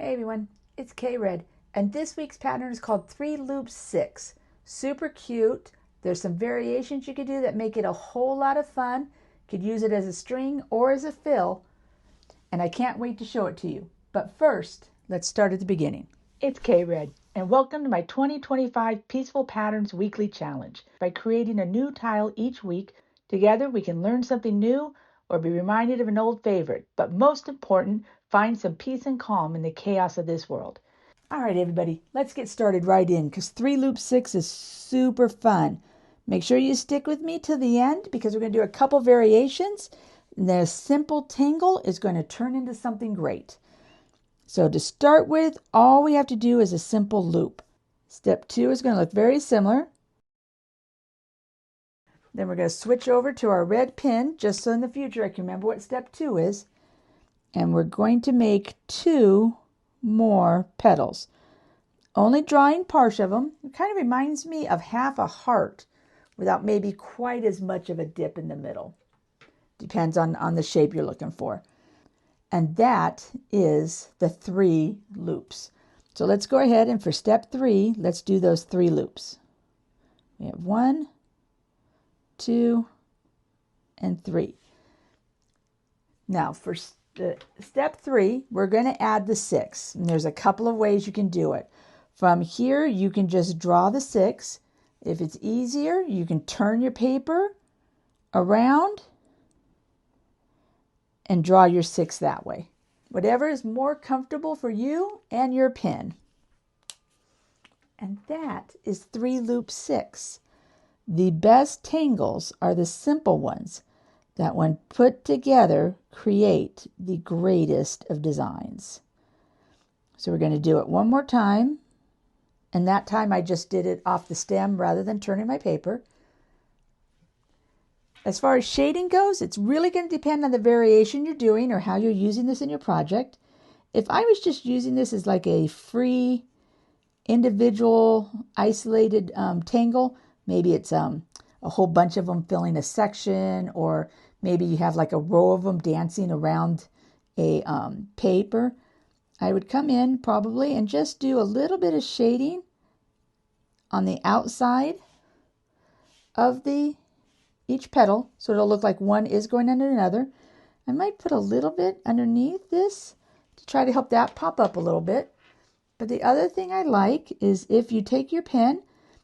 Hey everyone, it's K-Red, and this week's pattern is called 3 loops 6. Super cute. There's some variations you could do that make it a whole lot of fun. You could use it as a string or as a fill, and I can't wait to show it to you. But first, let's start at the beginning. It's K-Red, and welcome to my 2025 Peaceful Patterns Weekly Challenge. By creating a new tile each week, together we can learn something new or be reminded of an old favorite, but most important, find some peace and calm in the chaos of this world. All right, everybody, let's get started right in because 3 loop 6 is super fun. Make sure you stick with me till the end because we're going to do a couple variations. The simple tangle is going to turn into something great. So to start with, all we have to do is a simple loop. Step 2 is going to look very similar. Then we're going to switch over to our red pin, just so in the future I can remember what step 2 is. And we're going to make 2 more petals. Only drawing part of them. It kind of reminds me of half a heart without maybe quite as much of a dip in the middle. Depends on the shape you're looking for. And that is the 3 loops. So let's go ahead and for step 3, let's do those 3 loops. We have 1, 2, and 3. Now for step 3, we're going to add the 6. And there's a couple of ways you can do it. From here, you can just draw the 6. If it's easier, you can turn your paper around and draw your 6 that way. Whatever is more comfortable for you and your pen. And that is 3 loop 6. The best tangles are the simple ones that when put together create the greatest of designs. So we're going to do it one more time. And that time I just did it off the stem rather than turning my paper. As far as shading goes, it's really going to depend on the variation you're doing or how you're using this in your project. If I was just using this as like a free, individual, isolated tangle, maybe it's a whole bunch of them filling a section, or maybe you have like a row of them dancing around a paper. I would come in probably and just do a little bit of shading on the outside of each petal, so it'll look like one is going under another. I might put a little bit underneath this to try to help that pop up a little bit. But the other thing I like is if you take your pen,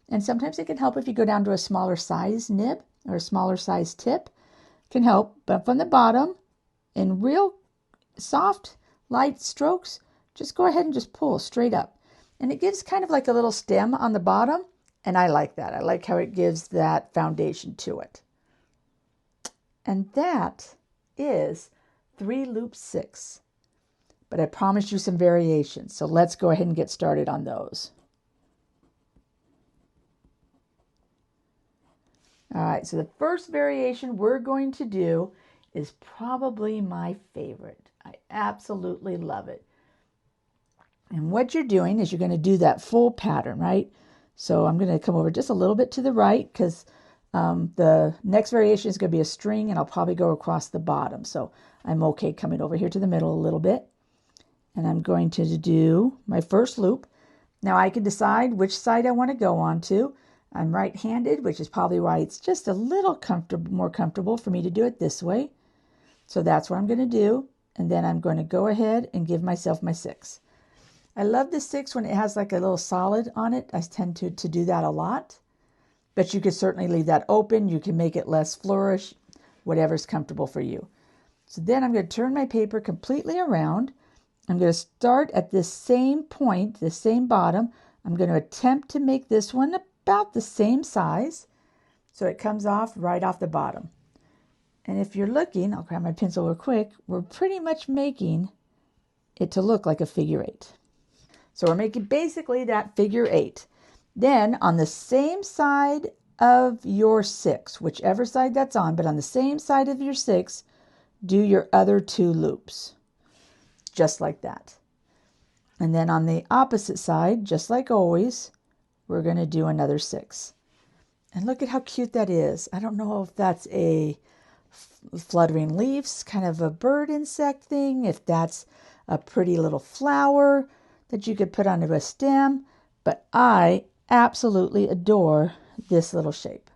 and sometimes it can help if you go down to a smaller size nib or a smaller size tip, can help. But from the bottom, in real soft, light strokes, just go ahead and just pull straight up. And it gives kind of like a little stem on the bottom, and I like that. I like how it gives that foundation to it. And that is 3 loop 6. But I promised you some variations, so let's go ahead and get started on those. All right, so the first variation we're going to do is probably my favorite. I absolutely love it. And what you're doing is you're going to do that full pattern, right? So I'm going to come over just a little bit to the right because the next variation is going to be a string, and I'll probably go across the bottom. So I'm okay coming over here to the middle a little bit. And I'm going to do my first loop. Now I can decide which side I want to go on to. I'm right-handed, which is probably why it's just a little more comfortable for me to do it this way. So that's what I'm going to do. And then I'm going to go ahead and give myself my 6. I love the 6 when it has like a little solid on it. I tend to do that a lot. But you could certainly leave that open. You can make it less flourish, whatever's comfortable for you. So then I'm going to turn my paper completely around. I'm going to start at this same point, the same bottom. I'm going to attempt to make this one about the same size so it comes off right off the bottom. And if you're looking, I'll grab my pencil real quick, we're pretty much making it to look like a figure 8. So we're making basically that figure 8. Then on the same side of your 6, whichever side that's on, but on the same side of your 6, do your other 2 loops. Just like that. And then on the opposite side, just like always, we're going to do another 6. And look at how cute that is. I don't know if that's a fluttering leaves, kind of a bird insect thing, if that's a pretty little flower that you could put onto a stem, but I absolutely adore this little shape.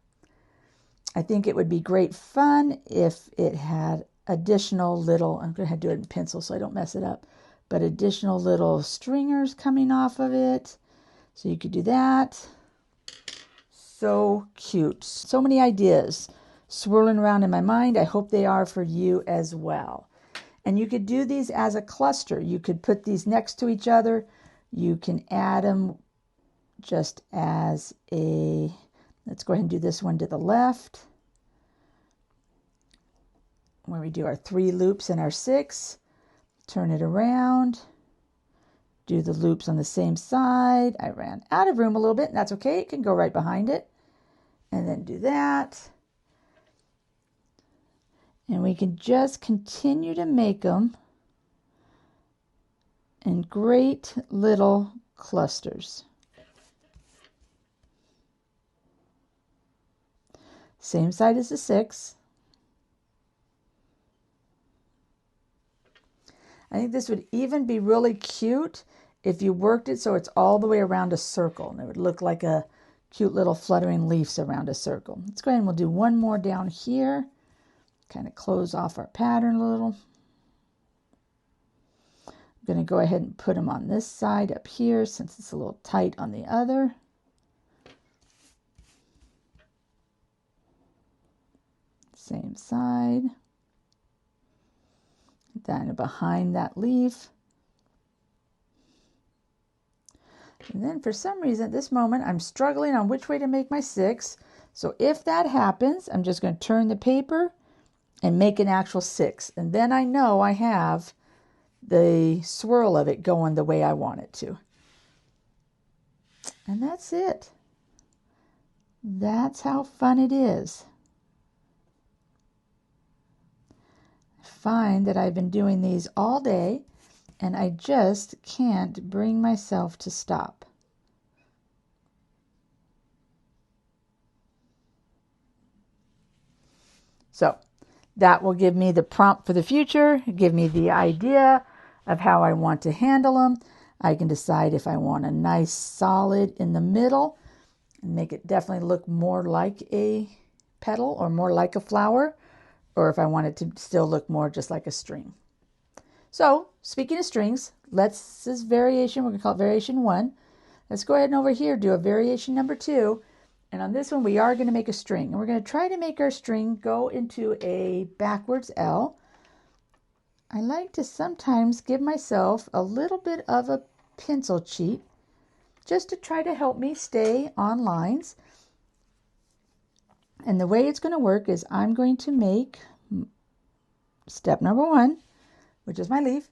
I think it would be great fun if it had additional little, I'm going to do it in pencil so I don't mess it up, but additional little stringers coming off of it. So you could do that. So cute. So many ideas swirling around in my mind. I hope they are for you as well. And you could do these as a cluster. You could put these next to each other. You can add them just as a, let's go ahead and do this one to the left, where we do our 3 loops and our 6. Turn it around. Do the loops on the same side. I ran out of room a little bit, and that's okay. It can go right behind it. And then do that. And we can just continue to make them in great little clusters. Same side as the 6. I think this would even be really cute if you worked it so it's all the way around a circle, and it would look like a cute little fluttering leaves around a circle. Let's go ahead and we'll do one more down here. Kind of close off our pattern a little. I'm going to go ahead and put them on this side up here since it's a little tight on the other. Same side. Then behind that leaf. And then for some reason at this moment I'm struggling on which way to make my 6. So if that happens, I'm just going to turn the paper and make an actual 6. And then I know I have the swirl of it going the way I want it to. And that's it. That's how fun it is. I find that I've been doing these all day and I just can't bring myself to stop. So that will give me the prompt for the future, give me the idea of how I want to handle them. I can decide if I want a nice solid in the middle and make it definitely look more like a petal or more like a flower, or if I want it to still look more just like a string. So speaking of strings, this is variation, we're going to call it variation 1. Let's go ahead and over here do a variation number 2. And on this one, we are going to make a string. And we're going to try to make our string go into a backwards L. I like to sometimes give myself a little bit of a pencil cheat just to try to help me stay on lines. And the way it's going to work is I'm going to make step number 1, which is my leaf.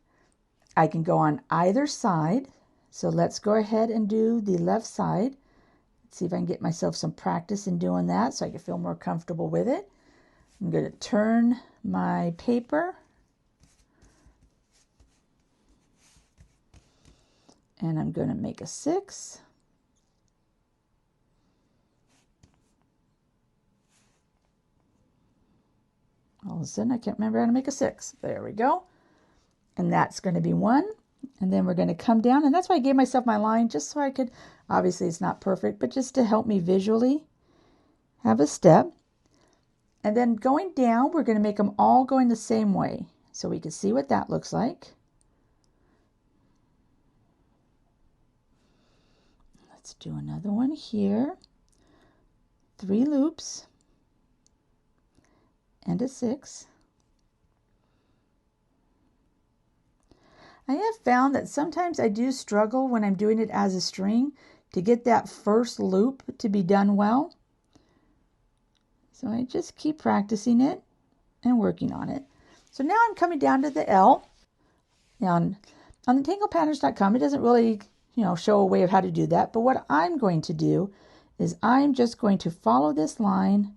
I can go on either side. So let's go ahead and do the left side. Let's see if I can get myself some practice in doing that so I can feel more comfortable with it. I'm going to turn my paper and I'm going to make a 6. All of a sudden I can't remember how to make a 6. There we go. And that's going to be 1. And then we're going to come down, and that's why I gave myself my line, just so I could, obviously it's not perfect, but just to help me visually have a step. And then going down, we're going to make them all going the same way, so we can see what that looks like. Let's do another one here. 3 loops and a 6. I have found that sometimes I do struggle when I'm doing it as a string to get that first loop to be done well. So I just keep practicing it and working on it. So now I'm coming down to the L. Now on tanglepatterns.com, it doesn't really, show a way of how to do that. But what I'm going to do is I'm just going to follow this line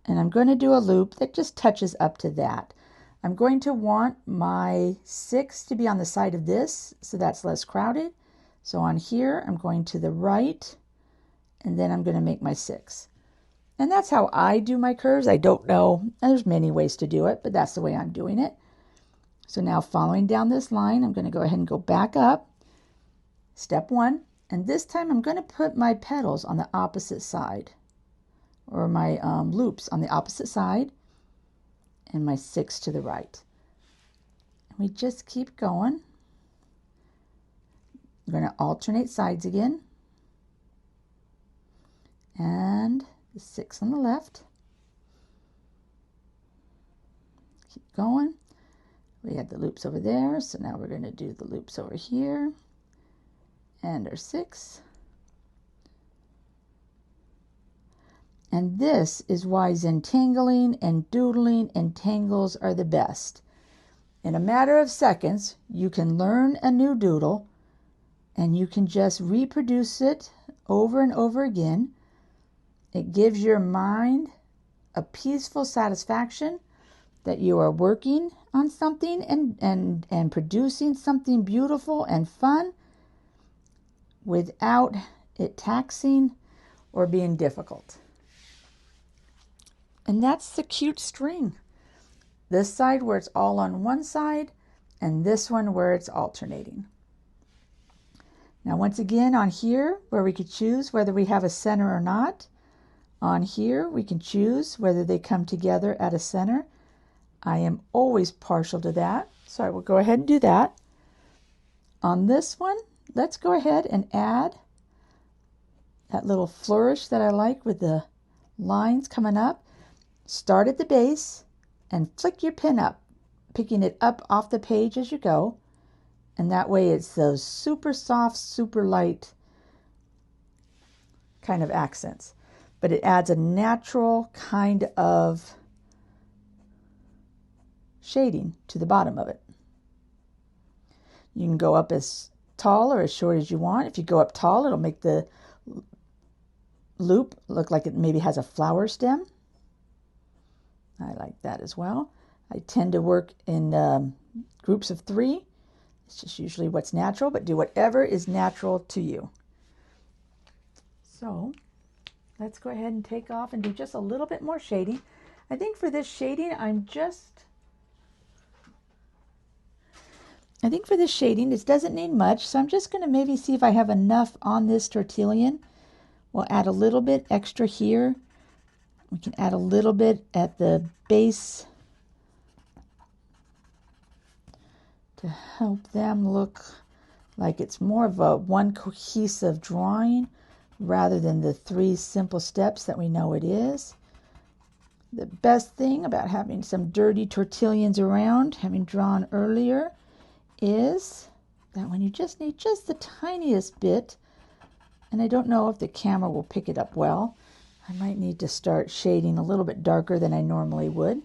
and I'm going to do a loop that just touches up to that. I'm going to want my 6 to be on the side of this, so that's less crowded. So on here, I'm going to the right, and then I'm going to make my 6. And that's how I do my curves. I don't know. There's many ways to do it, but that's the way I'm doing it. So now following down this line, I'm going to go ahead and go back up, step 1, and this time I'm going to put my petals on the opposite side, or my loops on the opposite side, and my 6 to the right. And we just keep going. I'm going to alternate sides again, and the 6 on the left. Keep going. We had the loops over there, so now we're going to do the loops over here, and our 6. And this is why zentangling and doodling and tangles are the best. In a matter of seconds, you can learn a new doodle, and you can just reproduce it over and over again. It gives your mind a peaceful satisfaction that you are working on something and producing something beautiful and fun without it taxing or being difficult. And that's the cute string. This side where it's all on one side, and this one where it's alternating. Now once again on here where we could choose whether we have a center or not, on here we can choose whether they come together at a center. I am always partial to that, so I will go ahead and do that. On this one, let's go ahead and add that little flourish that I like with the lines coming up. Start at the base and flick your pin up, picking it up off the page as you go. And that way it's those super soft, super light kind of accents. But it adds a natural kind of shading to the bottom of it. You can go up as tall or as short as you want. If you go up tall, it'll make the loop look like it maybe has a flower stem. I like that as well. I tend to work in groups of 3. It's just usually what's natural, but do whatever is natural to you. So let's go ahead and take off and do just a little bit more shading. I think for this shading, this doesn't need much, so I'm just going to maybe see if I have enough on this tortillon. We'll add a little bit extra here. We can add a little bit at the base to help them look like it's more of a one cohesive drawing rather than the 3 simple steps that we know it is. The best thing about having some dirty tortillons around, having drawn earlier, is that when you just need just the tiniest bit, and I don't know if the camera will pick it up well, I might need to start shading a little bit darker than I normally would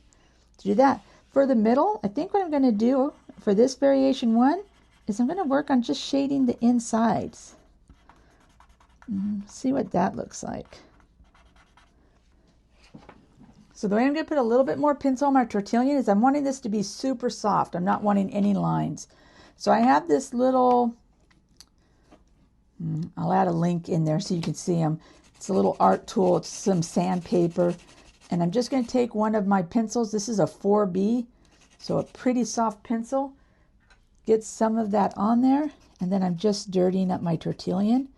to do that. For the middle, I think what I'm going to do for this variation 1 is I'm going to work on just shading the insides. See what that looks like. So the way I'm going to put a little bit more pencil on my tortillon is I'm wanting this to be super soft. I'm not wanting any lines. So I have this little, I'll add a link in there so you can see them. It's a little art tool. It's some sandpaper. And I'm just going to take one of my pencils. This is a 4B, so a pretty soft pencil. Get some of that on there. And then I'm just dirtying up my tortillon.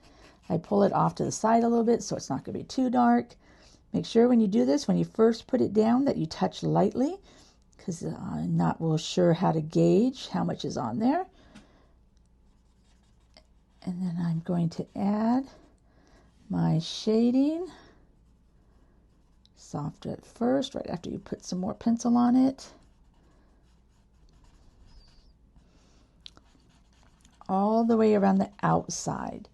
I pull it off to the side a little bit so it's not going to be too dark. Make sure when you do this, when you first put it down, that you touch lightly, because I'm not real sure how to gauge how much is on there. And then I'm going to add my shading. Soft at first, right after you put some more pencil on it. All the way around the outside.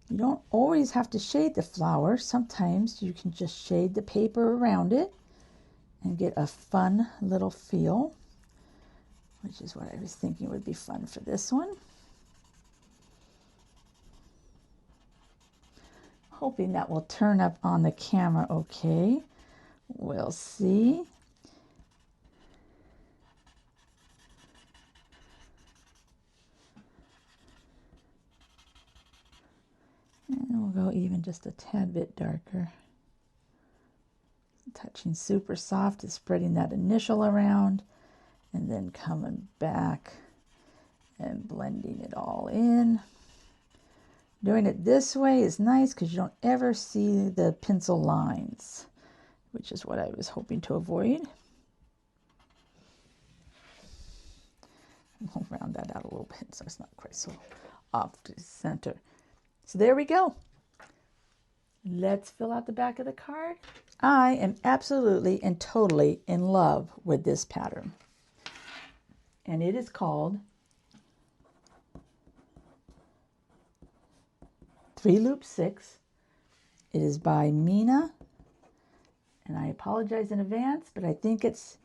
You don't always have to shade the flower. Sometimes you can just shade the paper around it and get a fun little feel, which is what I was thinking would be fun for this one. Hoping that will turn up on the camera okay. We'll see. And we'll go even just a tad bit darker. Touching super soft is spreading that initial around. and then coming back and blending it all in. Doing it this way is nice because you don't ever see the pencil lines, which is what I was hoping to avoid. I'll round that out a little bit so it's not quite so off to the center. So there we go. Let's fill out the back of the card. I am absolutely and totally in love with this pattern. And it is called 3 Loop 6. It is by Mina. And I apologize in advance, but I think it's,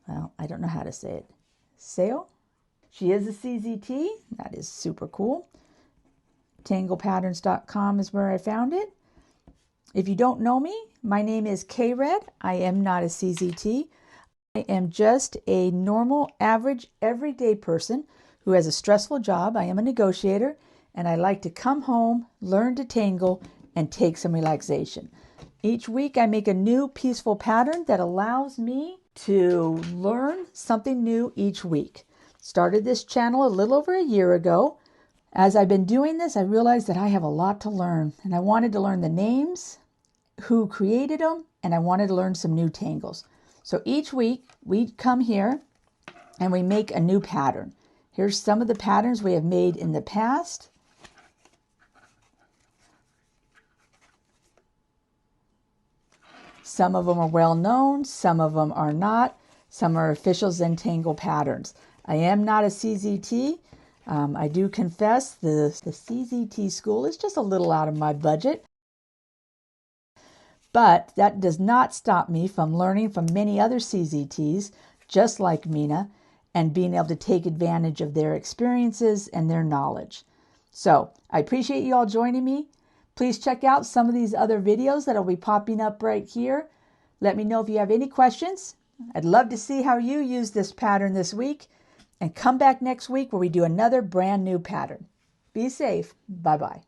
well, I don't know how to say it. Seo? She is a CZT. That is super cool. TanglePatterns.com is where I found it. If you don't know me, my name is K-Red. I am not a CZT. I am just a normal, average, everyday person who has a stressful job. I am a negotiator, and I like to come home, learn to tangle, and take some relaxation. Each week I make a new peaceful pattern that allows me to learn something new each week. Started this channel a little over a year ago. As I've been doing this, I realized that I have a lot to learn, and I wanted to learn the names, who created them, and I wanted to learn some new tangles. So each week we come here and we make a new pattern. Here's some of the patterns we have made in the past. Some of them are well known, some of them are not. Some are official Zentangle patterns. I am not a CZT. I do confess the CZT school is just a little out of my budget. But that does not stop me from learning from many other CZTs, just like Mina, and being able to take advantage of their experiences and their knowledge. So I appreciate you all joining me. Please check out some of these other videos that will be popping up right here. Let me know if you have any questions. I'd love to see how you use this pattern this week. And come back next week where we do another brand new pattern. Be safe. Bye-bye.